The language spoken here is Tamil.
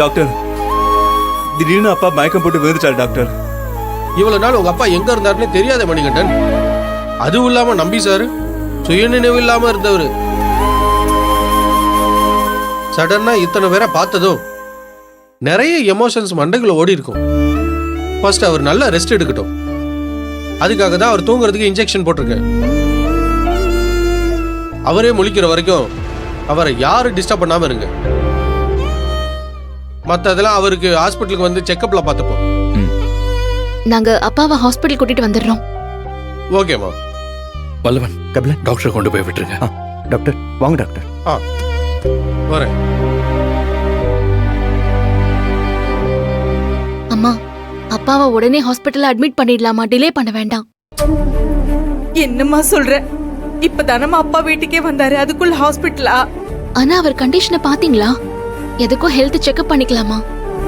டாக்டர், திடீர்னு அப்பா மயக்கம் போட்டு விழுந்துட்டார் டாக்டர். இவ்வளவு நாள் உங்க அப்பா எங்க இருந்தாருன்னு தெரியாத மணிகண்டன். அதுவும் இல்லாம நம்பி சார் சுயநினைவு இல்லாம இருந்தவர். சடனா இத்தனை பேரை பார்த்ததும் நிறைய எமோஷன்ஸ் மண்டைக்குள்ள ஓடி இருக்கும். ஃபர்ஸ்ட் அவர் நல்லா ரெஸ்ட் எடுக்கட்டும். அதுக்காக தான் அவர் தூங்குறதுக்கு இன்ஜெக்ஷன் போட்டிருக்கேன். அவரே முழிக்கிற வரைக்கும் அவரை யாரும் டிஸ்டர்ப் பண்ணாம இருங்க. மற்றதெல்லாம் அவருக்கு ஹாஸ்பிட்டலுக்கு வந்து செக்கப்ல பார்த்தப்போ. நாங்க அப்பாவை ஹாஸ்பிட்டல் கூட்டிட்டு வந்துடுறோம். ஓகேம்மா. வல்லவன், கபிலன், டாக்டர் கொண்டு போய் விட்டுருங்க. டாக்டர் வாங்க டாக்டர். வரேன். அம்மா, அப்பாவை உடனே ஹாஸ்பிட்டல்ல அட்மிட் பண்ணிடலாமா? டிலே பண்ண வேண்டாம். என்னம்மா சொல்ற? இப்பதானம்மா அப்பா வீட்டுக்கே வந்தாரு, அதுக்குள்ள ஹாஸ்பிட்டலா? ஆனா அவர் கண்டிஷனை பாத்தீங்களா? எதுக்கும் ஹெல்த் செக்அப் பண்ணிக்கலாமா?